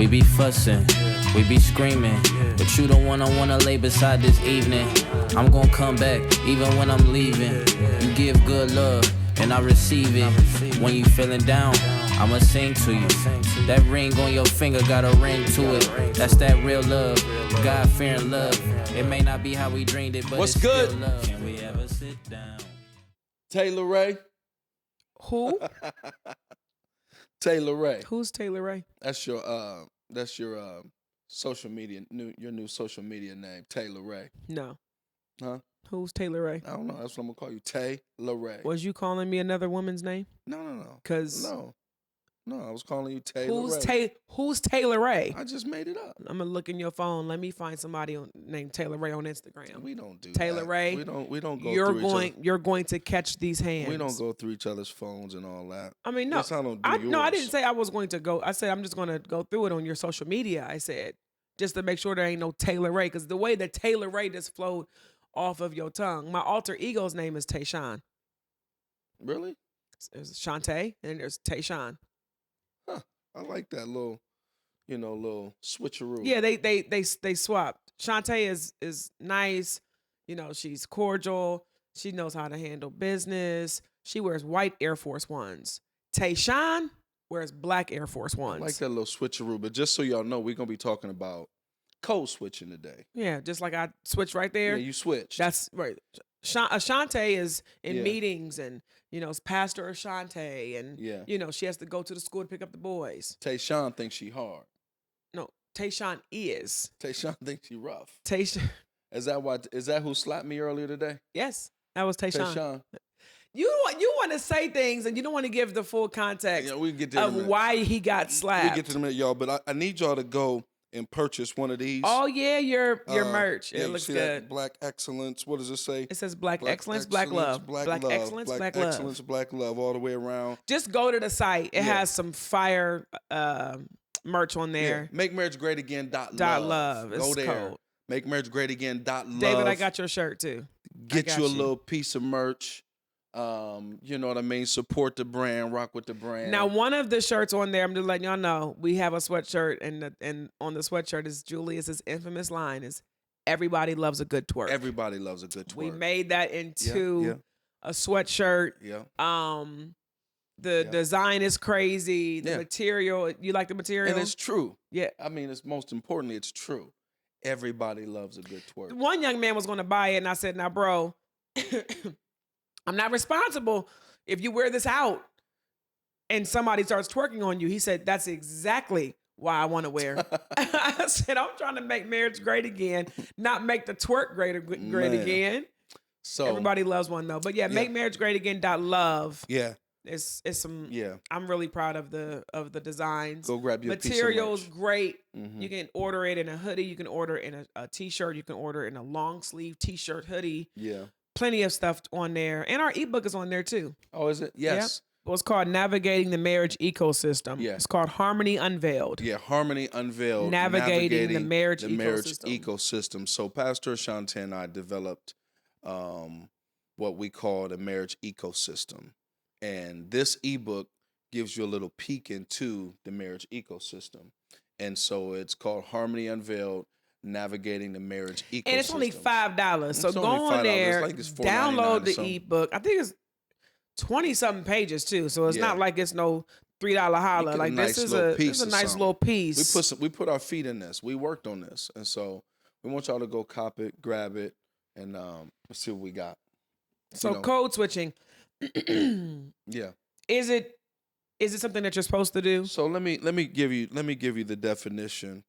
We be fussing, we be screaming, but you the one I wanna lay beside this evening. I'm gonna come back even when I'm leaving. You give good love and I receive it. When you feeling down, I'ma sing to you. That ring on your finger got a ring to it. That's that real love, God-fearing love. It may not be how we dreamed it, but What's it's good? still love. Can we ever sit down? Taylor Ray. Who? Taylor Ray. Who's Taylor Ray? That's your social media your new social media name, Taylor Ray. No. Huh? Who's Taylor Ray? I don't know. That's what I'm gonna call you, Taylor Ray. Was you calling me another woman's name? No. Cause No, I was calling you Taylor Ray. Who's Taylor Ray? I just made it up. I'm gonna look in your phone. Let me find somebody named Taylor Ray on Instagram. We don't do Taylor that. Ray. We don't go You're through each other. You're going to catch these hands. We don't go through each other's phones and all that. I mean, no. Yes, I don't do yours. No, I didn't say I was going to go. I said I'm just going to go through it on your social media. I said just to make sure there ain't no Taylor Ray, because the way that Taylor Ray just flowed off of your tongue. My alter ego's name is Tayshawn. Really? There's Shantae and there's Tayshawn. Huh. I like that little switcheroo. Yeah, they swapped. Shantae is nice. You know, she's cordial. She knows how to handle business. She wears white Air Force Ones. Tayshawn wears black Air Force Ones. I like that little switcheroo. But just so y'all know, we're gonna be talking about code switching today. Yeah, just like I switched right there. Yeah, you switched. That's right. Ashante is in meetings and, is Pastor Ashante. And, she has to go to the school to pick up the boys. Tayshawn thinks she hard. No, Tayshawn is. Tayshawn thinks she rough. Tayshawn. Is that who slapped me earlier today? Yes, that was Tayshawn. Tayshawn. You want to say things and you don't want to give the full context Yeah, we can get to of why he got slapped. We get to the minute, y'all, but I need y'all to go and purchase one of these. Oh yeah, your merch. Yeah, it looks see good. That Black Excellence. What does it say? It says Black Excellence, Black Love. Black Black love. Excellence, Black Love. Excellence, Black Love, all the way around. Just go to the site. It has some fire merch on there. Yeah. MakeMarriageGreatAgain.love. .love. Go It's there. cold. MakeMarriageGreatAgain.love. David, I got your shirt too. Get you a little piece of merch. You know what I mean? Support the brand, rock with the brand. Now, one of the shirts on there, I'm just letting y'all know, we have a sweatshirt, and on the sweatshirt is Julius's infamous line is "Everybody loves a good twerk." Everybody loves a good twerk. We made that into a sweatshirt. Yeah. The design is crazy. The material, you like the material? And it's true. Yeah. I mean, it's most importantly, it's true. Everybody loves a good twerk. One young man was going to buy it, and I said, "Now, bro, I'm not responsible if you wear this out and somebody starts twerking on you." He said, "That's exactly why I want to wear." I said, "I'm trying to make marriage great again, not make the twerk great again." So everybody loves one though. But make marriage great again.love. Yeah. It's some. Yeah. I'm really proud of the designs. Go grab your materials. Piece of merch. Great. Mm-hmm. You can order it in a hoodie. You can order it in a t-shirt. You can order it in a long sleeve t-shirt hoodie. Yeah. Plenty of stuff on there. And our ebook is on there too. Oh, is it? Yes. Yep. Well, it's called Navigating the Marriage Ecosystem. Yeah. It's called Harmony Unveiled. Yeah, Harmony Unveiled. Navigating the marriage ecosystem. ecosystem. So Pastor Ashante and I developed what we call the marriage ecosystem. And this ebook gives you a little peek into the marriage ecosystem. And so it's called Harmony Unveiled, Navigating the Marriage Ecosystem. And it's only $5. So go only on there, it's download $4.99 the ebook. I think it's 20-something pages too. So it's not like it's no $3 holla. Like this is a nice little piece. We put our feet in this. We worked on this. And so we want y'all to go cop it, grab it, and let's see what we got. So code switching. Yeah. Is it something that you're supposed to do? So let me give you the definition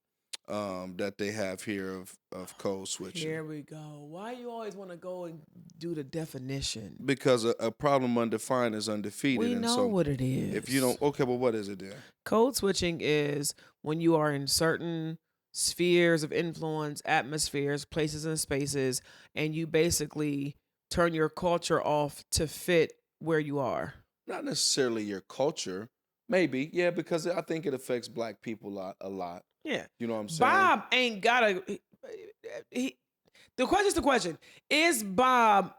that they have here of code switching. Here we go. Why you always want to go and do the definition? Because a problem undefined is undefeated. We know what it is. If you don't, okay, well, what is it then? Code switching is when you are in certain spheres of influence, atmospheres, places and spaces, and you basically turn your culture off to fit where you are. Not necessarily your culture. Maybe, yeah, because I think it affects black people a lot. Yeah. You know what I'm saying? Bob ain't got a... The question. Is Bob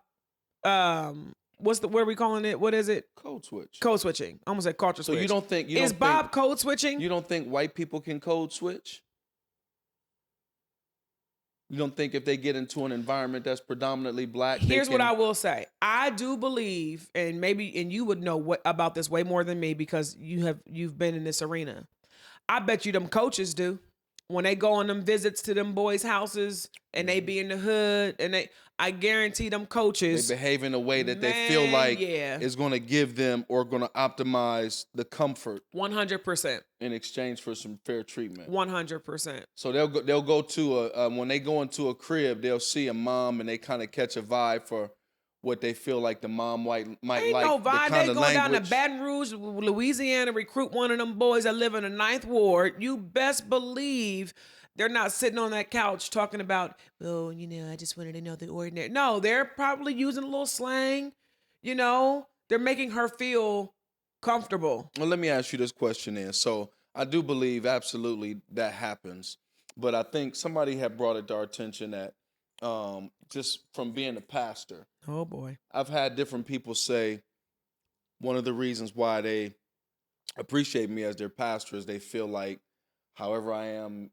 what are we calling it? What is it? Code switch. Code switching. I almost said culture So switch. you don't think Is Bob code switching? You don't think white people can code switch? You don't think if they get into an environment that's predominantly black? Here's what I will say. I do believe, and you would know about this way more than me because you've been in this arena. I bet you them coaches do. When they go on them visits to them boys' houses and they be in the hood and I guarantee them coaches. They behave in a way that they feel like is going to give them or going to optimize the comfort. 100%. In exchange for some fair treatment. 100%. So they'll go to when they go into a crib, they'll see a mom and they kind of catch a vibe for what they feel like the mom might Ain't like. No vibe. They going down to language. Baton Rouge, Louisiana, recruit one of them boys that live in the 9th Ward. You best believe they're not sitting on that couch talking about, oh, I just wanted to know the ordinary. No, they're probably using a little slang. They're making her feel comfortable. Well, let me ask you this question then. So I do believe absolutely that happens, but I think somebody had brought it to our attention that just from being a pastor. Oh boy. I've had different people say one of the reasons why they appreciate me as their pastor is they feel like however I am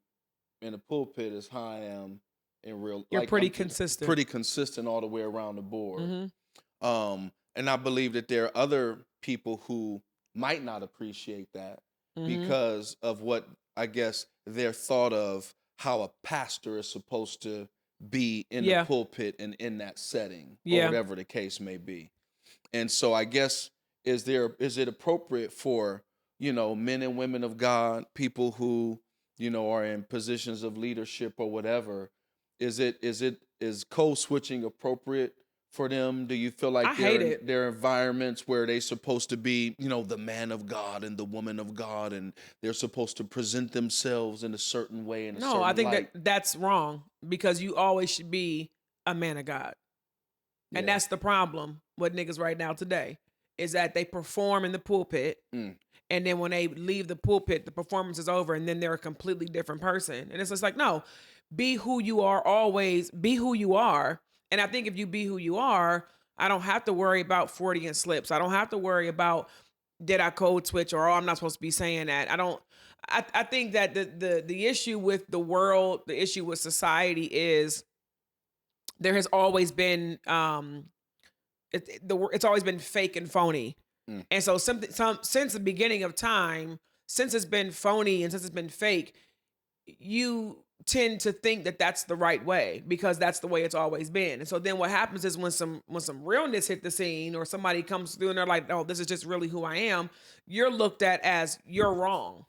in the pulpit is how I am in real life. You're pretty consistent. Pretty consistent all the way around the board. Mm-hmm. And I believe that there are other people who might not appreciate that because of what I guess their thought of how a pastor is supposed to be in the pulpit and in that setting or whatever the case may be. And so I guess is it appropriate for, men and women of God, people who, are in positions of leadership or whatever, is code switching appropriate for them? Do you feel like they're environments where they're supposed to be, the man of God and the woman of God, and they're supposed to present themselves in a certain way? No, I think that's wrong because you always should be a man of God. And that's the problem with niggas right now today is that they perform in the pulpit. And then when they leave the pulpit, the performance is over and then they're a completely different person. And it's just like, no, be who you are, always be who you are. And I think if you be who you are, I don't have to worry about Freudian slips. I don't have to worry about did I code switch or I'm not supposed to be saying that. I think that the issue with the world, the issue with society is there has always been it's always been fake and phony. And so since the beginning of time, since it's been phony and since it's been fake, you tend to think that that's the right way because that's the way it's always been. And so then what happens is when some realness hit the scene or somebody comes through and they're like, oh, this is just really who I am, you're looked at as you're wrong.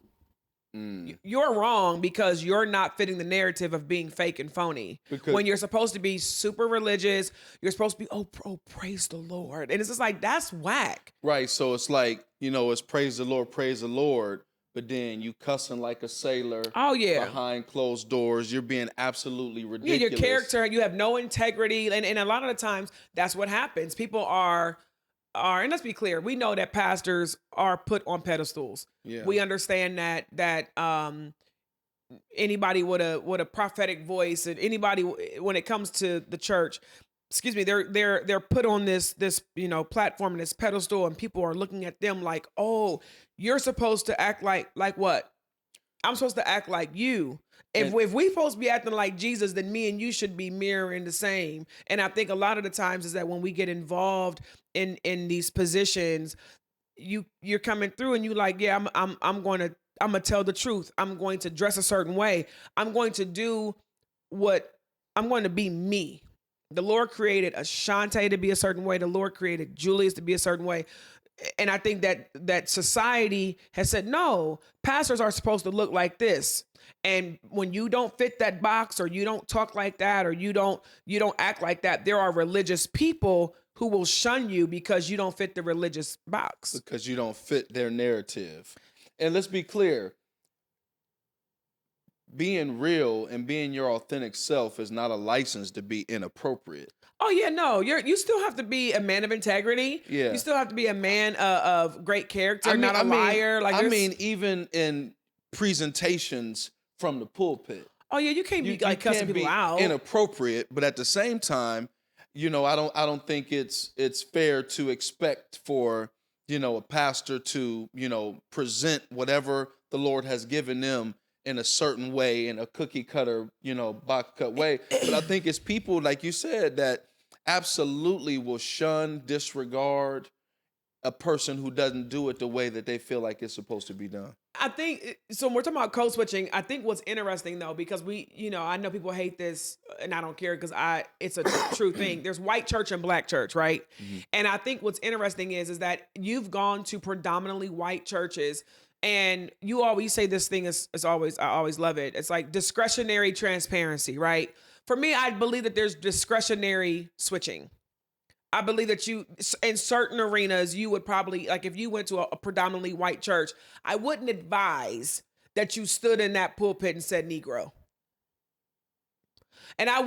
You're wrong because you're not fitting the narrative of being fake and phony. When you're supposed to be super religious, you're supposed to be, oh, praise the Lord. And it's just like, that's whack. Right. So it's like, it's praise the Lord. But then you cussing like a sailor. Oh, yeah. Behind closed doors. You're being absolutely ridiculous. Yeah, your character, you have no integrity. And a lot of the times, that's what happens. People are, and let's be clear, we know that pastors are put on pedestals. Yeah. We understand that anybody with a prophetic voice and anybody when it comes to the church, they're put on this platform and this pedestal, and people are looking at them like, oh, you're supposed to act like what? I'm supposed to act like you. If we supposed to be acting like Jesus, then me and you should be mirroring the same. And I think a lot of the times is that when we get involved in these positions, you're coming through and you like, yeah, I'm gonna tell the truth. I'm going to dress a certain way. I'm going to be me. The Lord created Ashante to be a certain way. The Lord created Julius to be a certain way. And I think that society has said, no, pastors are supposed to look like this. And when you don't fit that box or you don't talk like that or you don't act like that, there are religious people who will shun you because you don't fit the religious box. Because you don't fit their narrative. And let's be clear. Being real and being your authentic self is not a license to be inappropriate. Oh yeah, no, you still have to be a man of integrity. Yeah, you still have to be a man of great character, not a liar. Even in presentations from the pulpit. Oh yeah, you can't be like cussing people out. Inappropriate, but at the same time, I don't think it's fair to expect for, a pastor to, present whatever the Lord has given them in a certain way, in a cookie cutter, box cut way. But I think it's people, like you said, that absolutely will shun, disregard a person who doesn't do it the way that they feel like it's supposed to be done. I think so. When we're talking about code switching, I think what's interesting though, because I know people hate this, and I don't care because it's a true thing. There's white church and black church, right? Mm-hmm. And I think what's interesting is that you've gone to predominantly white churches, and you always say this thing is always, I always love it. It's like discretionary transparency, right? For me, I believe that there's discretionary switching. I believe that you, in certain arenas, you would probably, like if you went to a predominantly white church, I wouldn't advise that you stood in that pulpit and said Negro. And I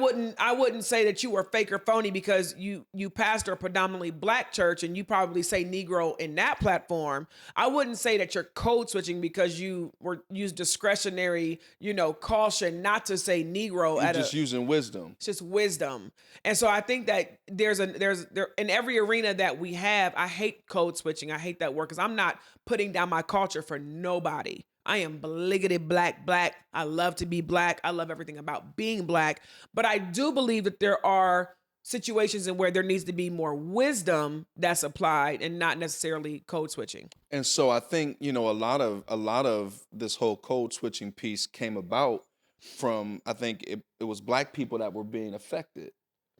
wouldn't say that you were fake or phony because you pastor a predominantly black church and you probably say Negro in that platform. I wouldn't say that you're code switching because you use discretionary, caution not to say Negro. You're just using wisdom. It's just wisdom. And so I think that there's in every arena that we have, I hate code switching. I hate that word because I'm not putting down my culture for nobody. I am bliggity black. I love to be black. I love everything about being black. But I do believe that there are situations in where there needs to be more wisdom that's applied and not necessarily code switching. And so I think, a lot of this whole code switching piece came about from, I think it was black people that were being affected.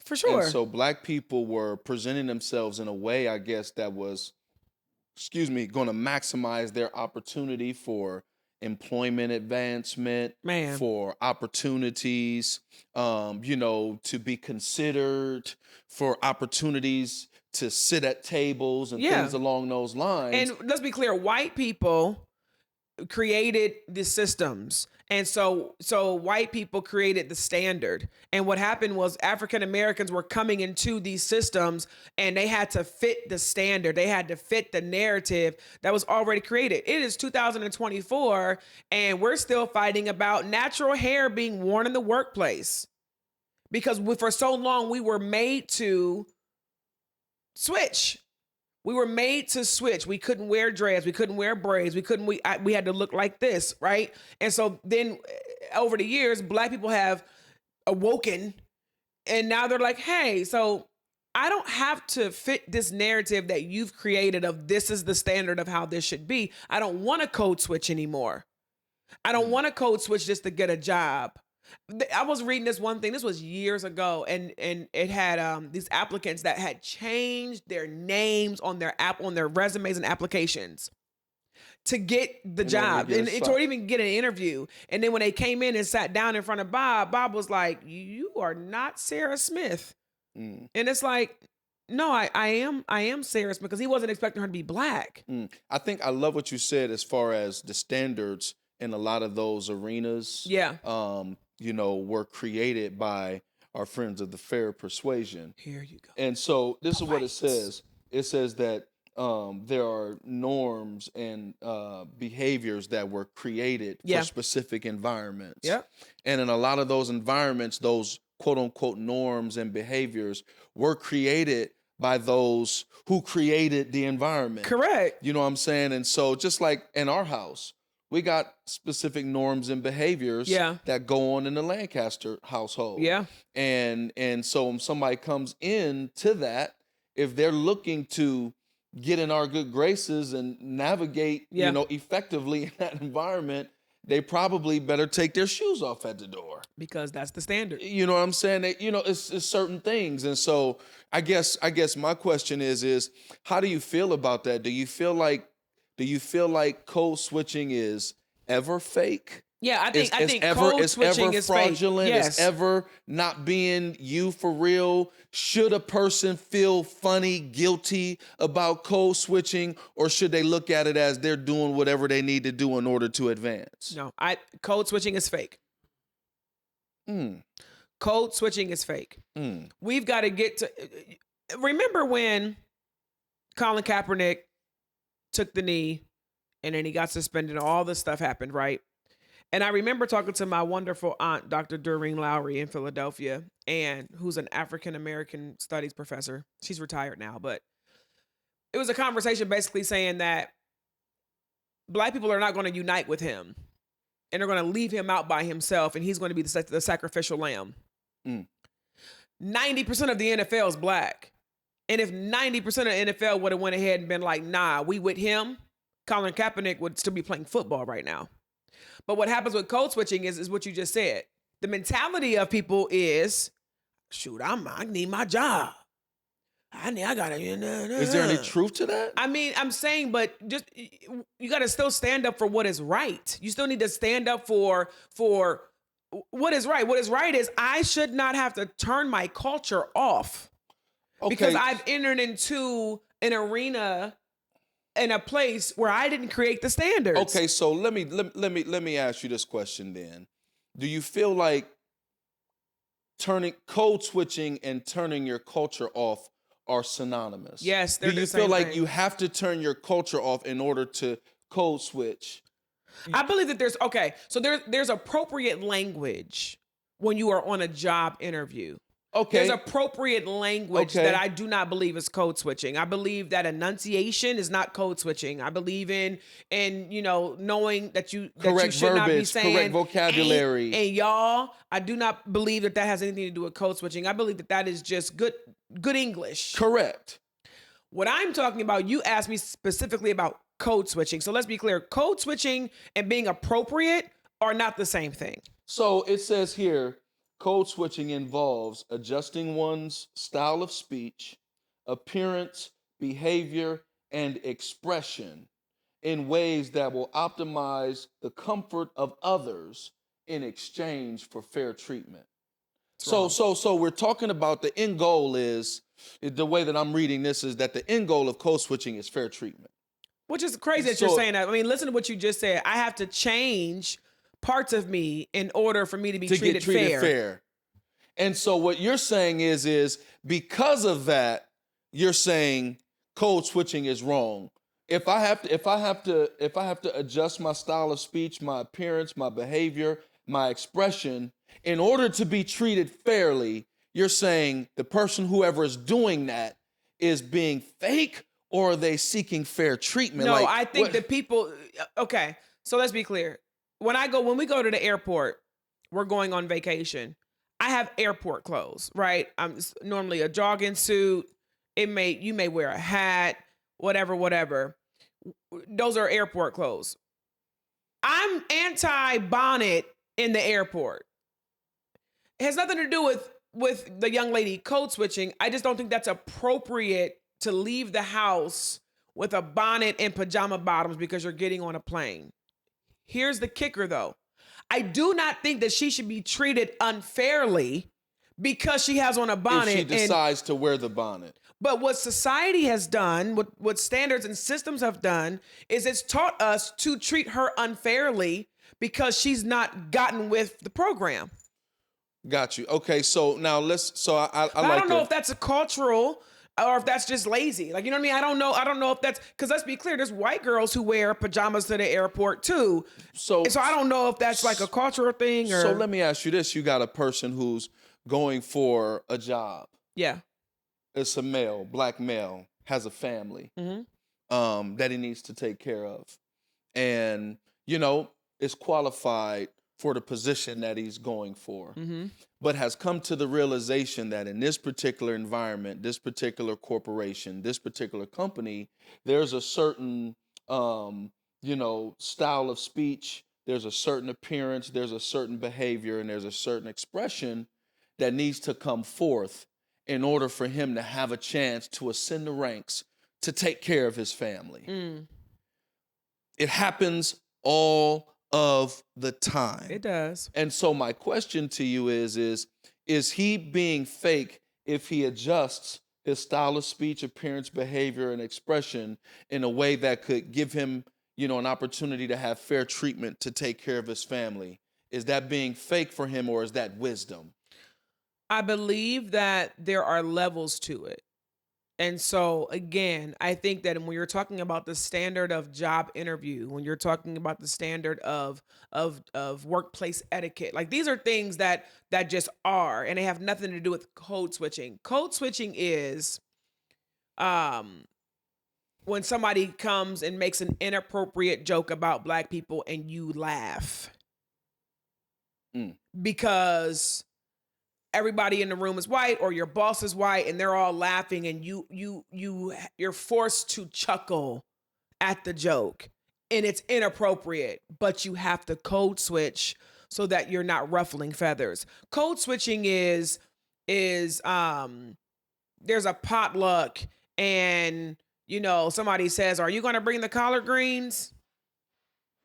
For sure. And so black people were presenting themselves in a way, I guess, that was, going to maximize their opportunity for employment advancement, for opportunities, to be considered, for opportunities to sit at tables and things along those lines. And let's be clear, white people created the systems. And so white people created the standard. And what happened was African Americans were coming into these systems and they had to fit the standard. They had to fit the narrative that was already created. It is 2024 and we're still fighting about natural hair being worn in the workplace. Because for so long we were made to switch. We were made to switch. We couldn't wear dreads. We couldn't wear braids. We had to look like this, right? And so then over the years, black people have awoken and now they're like, hey, so I don't have to fit this narrative that you've created of this is the standard of how this should be. I don't want to code switch anymore. I don't want to code switch just to get a job. I was reading this one thing. This was years ago, and it had these applicants that had changed their names on their resumes and applications to get the job, and to even get an interview. And then when they came in and sat down in front of Bob was like, "You are not Sarah Smith," and it's like, no, I am Sarah Smith, because he wasn't expecting her to be black. I think I love what you said as far as the standards in a lot of those arenas. Were created by our friends of the Fair Persuasion. Here you go. And so this is what it says. It says that there are norms and behaviors that were created for specific environments. Yeah. And in a lot of those environments, those quote unquote norms and behaviors were created by those who created the environment. Correct. You know what I'm saying? And so just like in our house, we got specific norms and behaviors that go on in the Lancaster household. Yeah. And so when somebody comes into that, if they're looking to get in our good graces and navigate, effectively in that environment, they probably better take their shoes off at the door. Because that's the standard. You know what I'm saying? It's certain things. And so I guess my question is how do you feel about that? Do you feel like code switching is ever fake? Yeah, I think code switching is fraudulent. Fake. Yes. It's ever not being you for real. Should a person feel funny, guilty about code switching, or should they look at it as they're doing whatever they need to do in order to advance? No, code switching is fake. Code switching is fake. We've got to get to. Remember when Colin Kaepernick took the knee and then he got suspended and all this stuff happened, right? And I remember talking to my wonderful aunt, Dr. Doreen Lowry in Philadelphia, and who's an African American studies professor. She's retired now, but it was a conversation basically saying that Black people are not going to unite with him, and they're going to leave him out by himself, and he's going to be the sacrificial lamb. 90% of the NFL is Black. And if 90% of the NFL would have went ahead and been like, nah, we with him, Colin Kaepernick would still be playing football right now. But what happens with code switching is what you just said. The mentality of people is, shoot, I need my job. I gotta. Is there any truth to that? I mean, I'm saying, but just you gotta still stand up for what is right. You still need to stand up for what is right. What is right is I should not have to turn my culture off because I've entered into an arena in a place where I didn't create the standards. Okay, so let me ask you this question then. Do you feel like code switching and turning your culture off are synonymous? Yes, they're Do you the same feel like thing. you have to turn your culture off in order to code switch? I believe that there's appropriate language when you are on a job interview. Okay. There's appropriate language that I do not believe is code switching. I believe that enunciation is not code switching. I believe in knowing that you should not be saying correct vocabulary. And y'all, I do not believe that has anything to do with code switching. I believe that is just good English. Correct. What I'm talking about, you asked me specifically about code switching. So let's be clear. Code switching and being appropriate are not the same thing. So it says here, code switching involves adjusting one's style of speech, appearance, behavior, and expression in ways that will optimize the comfort of others in exchange for fair treatment. So we're talking about the end goal is, the way that I'm reading this is that the end goal of code switching is fair treatment. Which is crazy that you're saying that. I mean, listen to what you just said. I have to change parts of me in order for me to be treated fair. And so what you're saying is because of that, you're saying code switching is wrong. If I have to adjust my style of speech, my appearance, my behavior, my expression in order to be treated fairly, you're saying the person, whoever is doing that, is being fake, or are they seeking fair treatment? No, I think that people. Okay, so let's be clear. When we go to the airport, we're going on vacation. I have airport clothes, right? I'm normally a jogging suit. You may wear a hat, whatever. Those are airport clothes. I'm anti-bonnet in the airport. It has nothing to do with the young lady code switching. I just don't think that's appropriate to leave the house with a bonnet and pajama bottoms because you're getting on a plane. Here's the kicker, though. I do not think that she should be treated unfairly because she has on a bonnet. If she decides to wear the bonnet. But what society has done, what standards and systems have done, is it's taught us to treat her unfairly because she's not gotten with the program. Got you. Okay, so now I don't know if that's a cultural or if that's just lazy. Like, you know what I mean? I don't know if that's, because let's be clear, there's white girls who wear pajamas to the airport too. So I don't know if that's like a cultural thing or. So let me ask you this. You got a person who's going for a job. Yeah. It's a male, black male, has a family that he needs to take care of. And, is qualified for the position that he's going for, but has come to the realization that in this particular environment, this particular corporation, this particular company, there's a certain, style of speech, there's a certain appearance, there's a certain behavior, and there's a certain expression that needs to come forth in order for him to have a chance to ascend the ranks to take care of his family. It happens all of the time. It does. And so my question to you is he being fake if he adjusts his style of speech, appearance, behavior, and expression in a way that could give him, an opportunity to have fair treatment to take care of his family? Is that being fake for him, or is that wisdom? I believe that there are levels to it. And so again, I think that when you're talking about the standard of job interview, when you're talking about the standard of workplace etiquette, like these are things that just are, and they have nothing to do with code switching. Code switching is um when somebody comes and makes an inappropriate joke about black people and you laugh Mm. because everybody in the room is white or your boss is white and they're all laughing and you're forced to chuckle at the joke and it's inappropriate, but you have to code switch so that you're not ruffling feathers. Code switching is there's a potluck and somebody says, "Are you going to bring the collard greens?"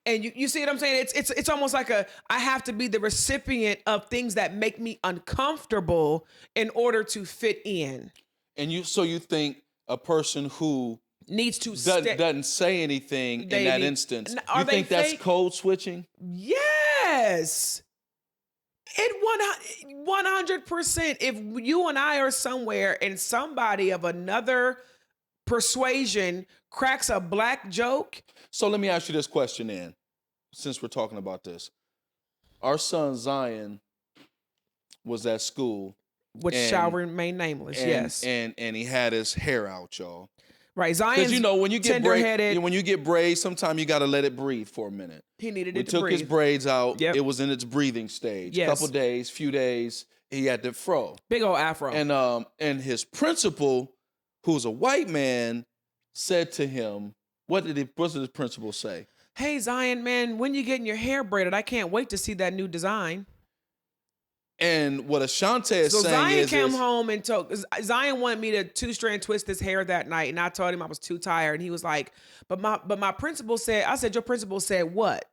And you see what I'm saying? It's almost like I have to be the recipient of things that make me uncomfortable in order to fit in. And you think a person who Needs to doesn't say anything in that instance, Are you they think that's fake? code switching? Yes. It 100%. If you and I are somewhere and somebody of another persuasion cracks a black joke, So let me ask you this question then, since we're talking about this. Our son Zion was at school. which And- shall remain nameless. And, Yes. and he had his hair out, y'all. Right. Zion's Because when you get tender-headed. when you get braids, sometimes you got to let it breathe for a minute. He needed We it to took breathe. his braids out. Yep. It was in its breathing stage. Yes. Couple days, few days, he had the fro. Big old afro. And his principal, who's a white man, said to him, what did his principal say? Hey Zion, man, when you getting your hair braided? I can't wait to see that new design. And what Ashante is So saying Zion is came home and told Zion wanted me to 2-strand twist his hair that night, and I told him I was too tired, and he was like, "But my principal said." I said, "Your principal said what?"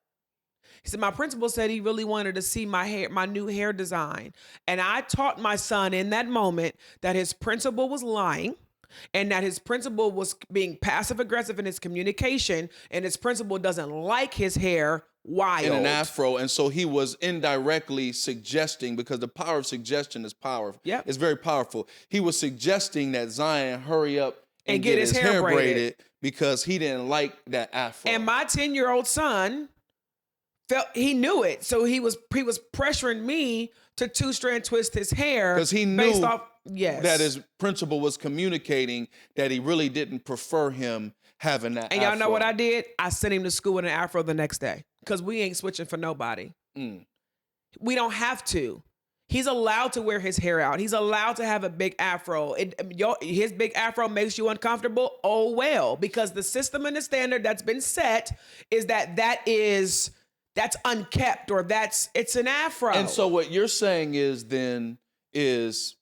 He said, "My principal said he really wanted to see my new hair design," and I taught my son in that moment that his principal was lying. And that his principal was being passive aggressive in his communication, and his principal doesn't like his hair wild. in an afro, and so he was indirectly suggesting, because the power of suggestion is powerful. Yep. It's very powerful. He was suggesting that Zion hurry up and get his hair braided because he didn't like that afro. And my 10-year-old son he knew it, so he was pressuring me to 2-strand twist his hair because he based knew off that his principal was communicating that he really didn't prefer him having that And y'all know afro. what I did? I sent him to school with an afro the next day because we ain't switching for nobody. Mm. We don't have to. He's allowed to wear his hair out. He's allowed to have a big afro. His big afro makes you uncomfortable. Oh well, because the system and the standard that's been set is that's unkept, or it's an afro. And so what you're saying is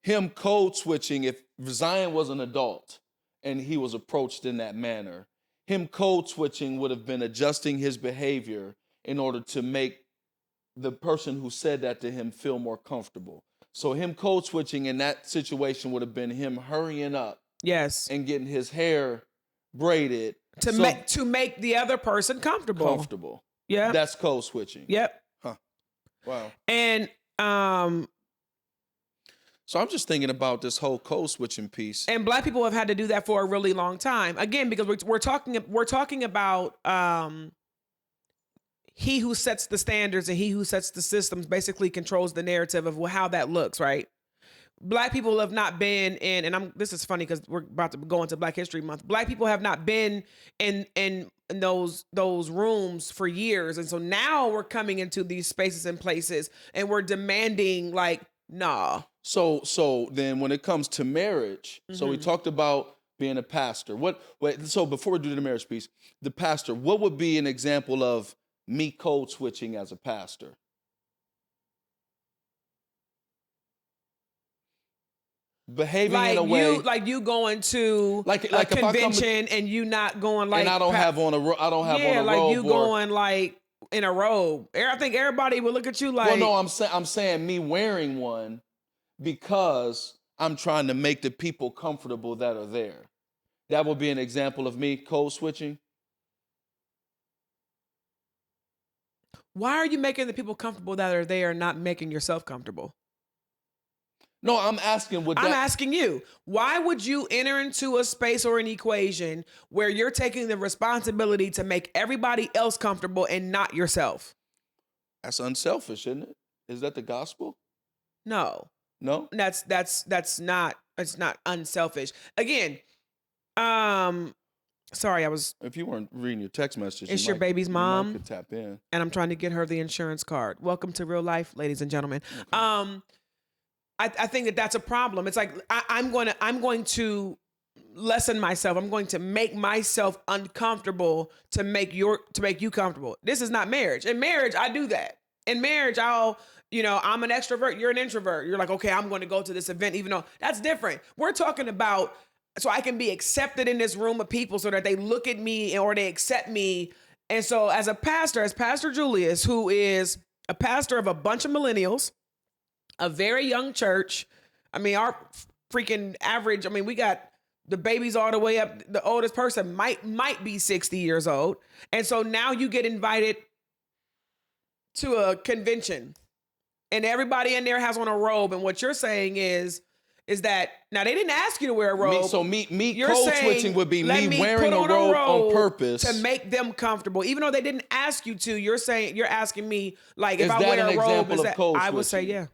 him code switching. If Zion was an adult and he was approached in that manner, him code switching would have been adjusting his behavior in order to make the person who said that to him feel more comfortable. So him code switching in that situation would have been him hurrying up yes, and getting his hair braided to make the other person comfortable. Yeah, That's code switching. Yep. Wow. And So I'm just thinking about this whole code switching piece. and black people have had to do that for a really long time. Again, because we're talking about he who sets the standards and he who sets the systems basically controls the narrative of how that looks, right? Black people have not been in, and this is funny because we're about to go into Black History Month. Black people have not been in those rooms for years, and so now we're coming into these spaces and places, and we're demanding like, nah. So then when it comes to marriage, so we talked about being a pastor. So before we do the marriage piece, the pastor, what would be an example of me code switching as a pastor? Behaving in a way you going to Like a if I come to- convention and you not going like and I don't have on a robe. you going like in a robe. I think everybody will look at you like, Well, no, I'm saying me wearing one because I'm trying to make the people comfortable that are there. That would be an example of me code switching. why are you making the people comfortable that are there and not making yourself comfortable? No, I'm asking what I'm asking you, why would you enter into a space or an equation where you're taking the responsibility to make everybody else comfortable and not yourself? That's unselfish, isn't it? Is that the gospel? No. No? That's not, it's not unselfish. Again, sorry, If you weren't reading your text message, It's your baby's mom. You could tap in. and I'm trying to get her the insurance card. Welcome to real life, ladies and gentlemen. Okay. I think that that's a problem. It's like I'm going to lessen myself. I'm going to make myself uncomfortable to make you comfortable. This is not marriage. In marriage, I do that. In marriage, I'm an extrovert. You're an introvert. You're like, okay, I'm going to go to this event, even though that's different. We're talking about so I can be accepted in this room of people, so that they look at me or they accept me. And so, as Pastor Julius, who is a pastor of a bunch of millennials, a very young church. I mean, our freaking average, we got the babies all the way up. The oldest person might be 60 years old. And so now you get invited to a convention and everybody in there has on a robe. And what you're saying is that now they didn't ask you to wear a robe. Me code switching would be me wearing a robe on purpose to make them comfortable, even though they didn't ask you to. You're asking me, like, Is if I that wear an a robe, example of code I would say switching? yeah.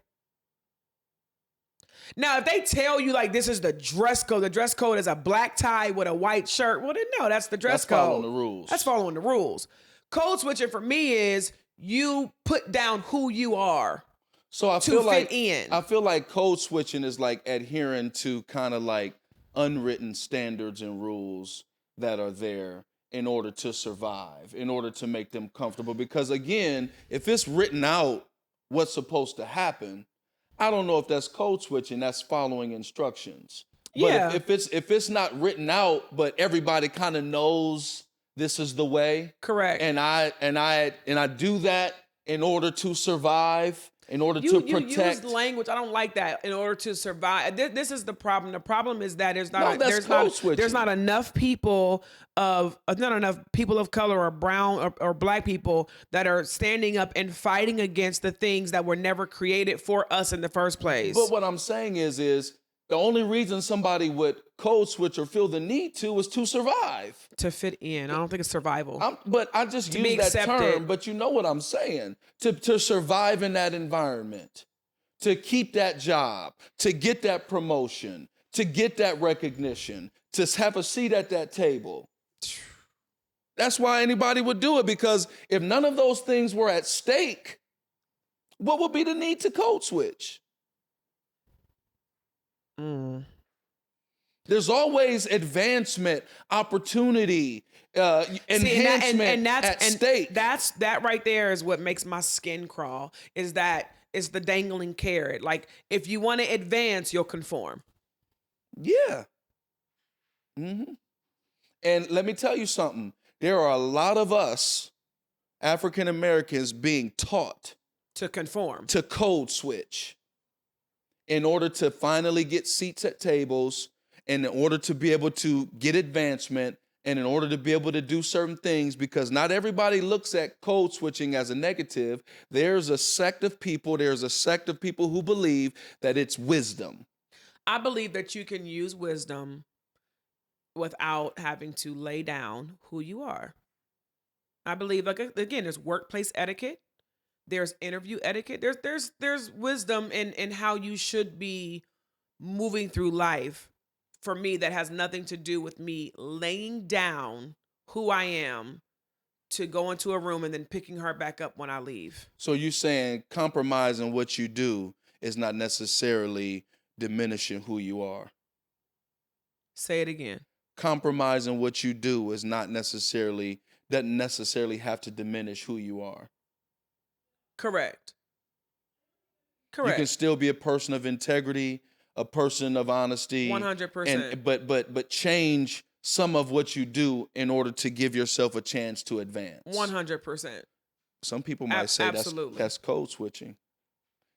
Now, if they tell you, like, this is the dress code is a black tie with a white shirt, well, then no, that's the dress code. That's following the rules. That's following the rules. Code switching for me is you put down who you are. So I feel like code switching is like adhering to kind of like unwritten standards and rules that are there in order to survive, in order to make them comfortable. Because again, if it's written out what's supposed to happen, I don't know if that's code switching. That's following instructions. Yeah. But if it's not written out, but everybody kind of knows this is the way. Correct. And I do that in order to survive. In order to protect. You use language. I don't like that. In order to survive. This is the problem. The problem is that there's not enough people of color or brown or black people that are standing up and fighting against the things that were never created for us in the first place. But what I'm saying is the only reason somebody would code switch or feel the need to is to survive. To fit in. I don't think it's survival. But I just use that term, but you know what I'm saying. To survive in that environment, to keep that job, to get that promotion, to get that recognition, to have a seat at that table. That's why anybody would do it, because if none of those things were at stake, what would be the need to code switch? There's always advancement, opportunity, enhancement at stake. That right there is what makes my skin crawl. Is the dangling carrot. Like, if you want to advance, you'll conform. Yeah. Mm-hmm. And let me tell you something. There are a lot of us, African Americans, being taught to conform, to code switch, in order to finally get seats at tables, and in order to be able to get advancement, and in order to be able to do certain things, because not everybody looks at code switching as a negative. There's a sect of people who believe that it's wisdom. I believe that you can use wisdom without having to lay down who you are. I believe, like, again, there's workplace etiquette. There's interview etiquette. There's wisdom in how you should be moving through life. For me, that has nothing to do with me laying down who I am to go into a room and then picking her back up when I leave. So you're saying compromising what you do is not necessarily diminishing who you are? Say it again. Compromising what you do is doesn't necessarily have to diminish who you are. Correct. You can still be a person of integrity, a person of honesty. 100%. But change some of what you do in order to give yourself a chance to advance. 100%. Some people might say that's code switching.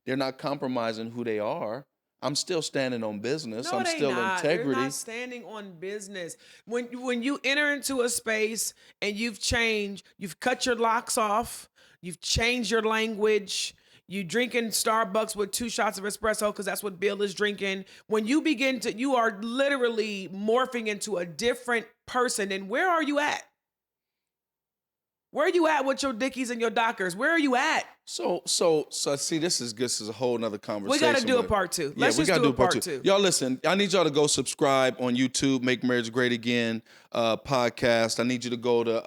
They're not compromising who they are. I'm still standing on business. No, I'm still integrity. They're not standing on business. When you enter into a space and you've cut your locks off, you've changed your language, You drinking Starbucks with 2 shots of espresso because that's what Bill is drinking. When you begin to, you are literally morphing into a different person. And where are you at? Where are you at with your Dickies and your Dockers? Where are you at? So see, this is a whole nother conversation. We got to do a part 2. Let's just do a part 2. Y'all listen, I need y'all to go subscribe on YouTube, Make Marriage Great Again podcast. I need you to go to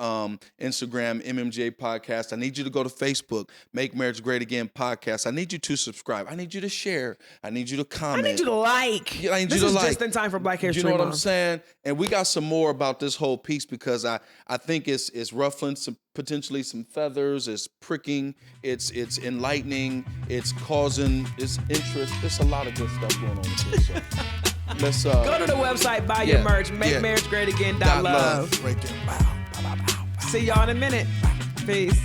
Instagram, MMJ podcast. I need you to go to Facebook, Make Marriage Great Again podcast. I need you to subscribe. I need you to share. I need you to comment. I need you to like. Yeah, I need this you to is like. just in time for Black History You know what Month. I'm saying? And we got some more about this whole piece because I think it's ruffling potentially some feathers. It's pricking. It's enlightening. It's causing interest. There's a lot of good stuff going on with this. So let's go to the website, buy your merch, MakeMarriageGreatAgain.love. Right there. Wow. See y'all in a minute. Peace.